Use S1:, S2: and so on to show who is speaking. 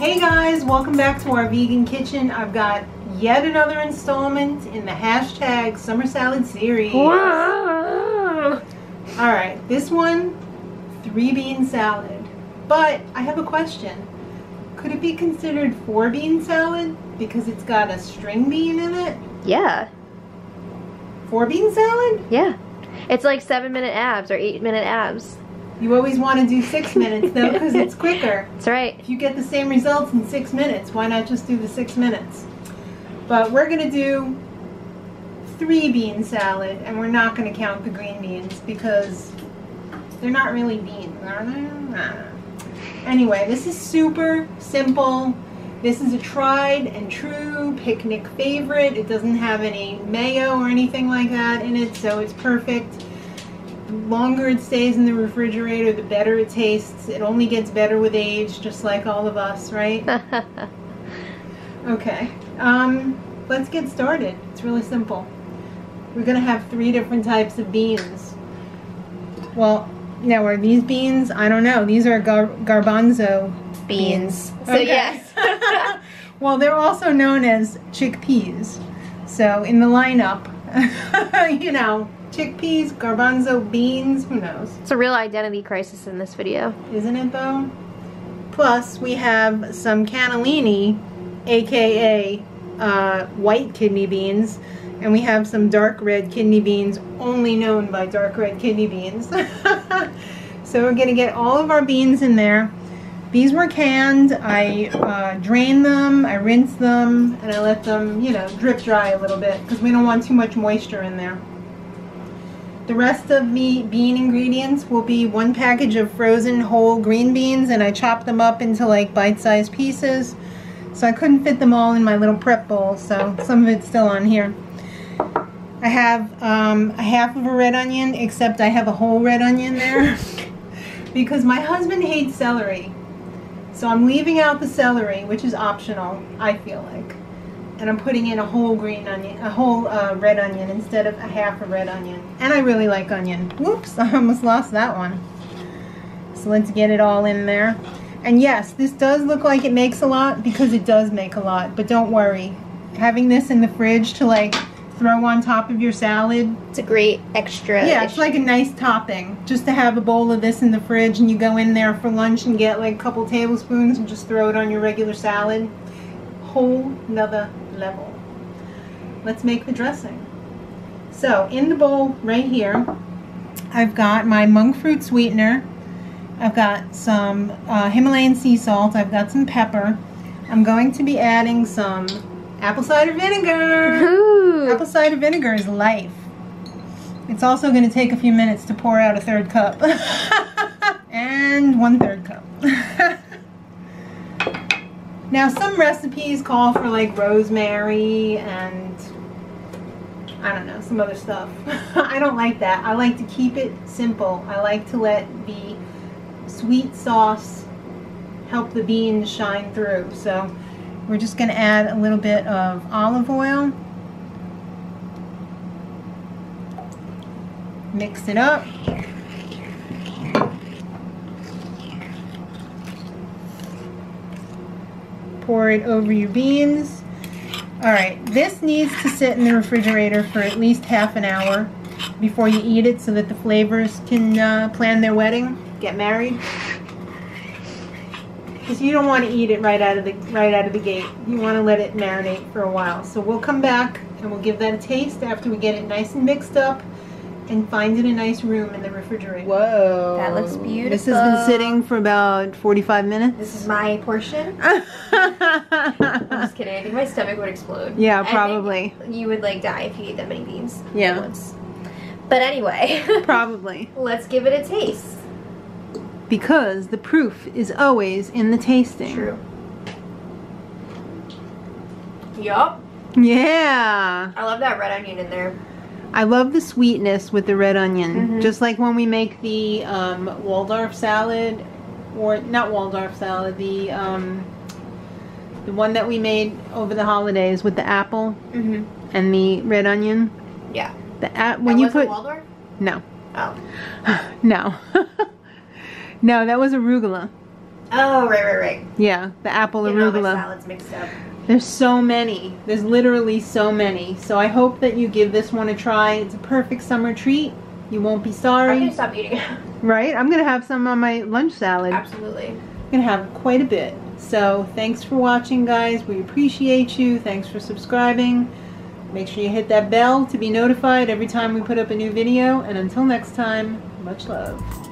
S1: Hey guys, welcome back to our vegan kitchen. I've got yet another installment in the hashtag Summer Salad series. Alright, this one, 3-bean salad. But I have a question. Could it be considered 4-bean salad because it's got a string bean in it?
S2: Yeah.
S1: 4-bean salad?
S2: Yeah. It's like 7-minute abs or 8-minute abs.
S1: You always want to do 6 minutes though because it's quicker.
S2: That's right.
S1: If you get the same results in 6 minutes, why not just do the 6 minutes? But we're going to do 3-bean salad, and we're not going to count the green beans because they're not really beans, are they? Anyway, this is super simple. This is a tried and true picnic favorite. It doesn't have any mayo or anything like that in it, so it's perfect. The longer it stays in the refrigerator, the better it tastes. It only gets better with age, just like all of us, right? Okay, let's get started. It's really simple. We're gonna have 3 different types of beans. Well, now are these beans? I don't know. These are Garbanzo Beans.
S2: So
S1: okay.
S2: yes.
S1: Well, they're also known as chickpeas. So in the lineup, you know, chickpeas, garbanzo beans, who knows?
S2: It's a real identity crisis in this video.
S1: Isn't it though? Plus, we have some cannellini, aka white kidney beans, and we have some dark red kidney beans, only known by dark red kidney beans. So we're gonna get all of our beans in there. These were canned. I drained them, I rinsed them, and I let them, you know, drip dry a little bit because we don't want too much moisture in there. The rest of the bean ingredients will be 1 package of frozen whole green beans, and I chopped them up into like bite-sized pieces. So I couldn't fit them all in my little prep bowl, so some of it's still on here. I have a half of a red onion, except I have a whole red onion there because my husband hates celery. So I'm leaving out the celery, which is optional, I feel like. And I'm putting in a whole green onion, a whole red onion instead of a half a red onion. And I really like onion. Whoops, I almost lost that one. So let's get it all in there. And yes, this does look like it makes a lot because it does make a lot. But don't worry. Having this in the fridge to like throw on top of your salad.
S2: It's a great extra.
S1: Yeah, it's like a nice topping. Just to have a bowl of this in the fridge and you go in there for lunch and get like a couple tablespoons and just throw it on your regular salad. Whole nother level. Let's make the dressing. So in the bowl right here, I've got my monk fruit sweetener. I've got some Himalayan sea salt. I've got some pepper. I'm going to be adding some apple cider vinegar.
S2: Ooh.
S1: Apple cider vinegar is life. It's also going to take a few minutes to pour out a 1/3 cup. And 1/3 cup. Now some recipes call for like rosemary and I don't know, some other stuff. I don't like that. I like to keep it simple. I like to let the sweet sauce help the beans shine through. So we're just going to add a little bit of olive oil. Mix it up. Pour it over your beans. Alright, this needs to sit in the refrigerator for at least half an hour before you eat it so that the flavors can plan their wedding, get married. Because you don't want to eat it right out of the gate. You want to let it marinate for a while. So we'll come back and we'll give that a taste after we get it nice and mixed up and find it a nice room in the refrigerator.
S2: Whoa. That looks beautiful.
S1: This has been sitting for about 45 minutes.
S2: This is my portion. I'm just kidding. I think my stomach would explode.
S1: Yeah, probably.
S2: I think you would like die if you ate that many beans
S1: at
S2: once. But anyway.
S1: Probably.
S2: Let's give it a taste.
S1: Because the proof is always in the tasting.
S2: True. Yup.
S1: Yeah.
S2: I love that red onion in there.
S1: I love the sweetness with the red onion. Just like when we make the Waldorf salad, or not Waldorf salad, the one that we made over the holidays with the apple and the red onion.
S2: Yeah.
S1: When you put
S2: Waldorf?
S1: No.
S2: Oh.
S1: No. No, that was arugula.
S2: Oh, right.
S1: Yeah, the apple
S2: Getting all my
S1: arugula.
S2: salads mixed up.
S1: There's so many. There's literally so many. So I hope that you give this one a try. It's a perfect summer treat. You won't be sorry.
S2: I'm gonna stop eating it.
S1: Right? I'm gonna have some on my lunch salad.
S2: Absolutely.
S1: I'm gonna have quite a bit. So thanks for watching, guys. We appreciate you. Thanks for subscribing. Make sure you hit that bell to be notified every time we put up a new video. And until next time, much love.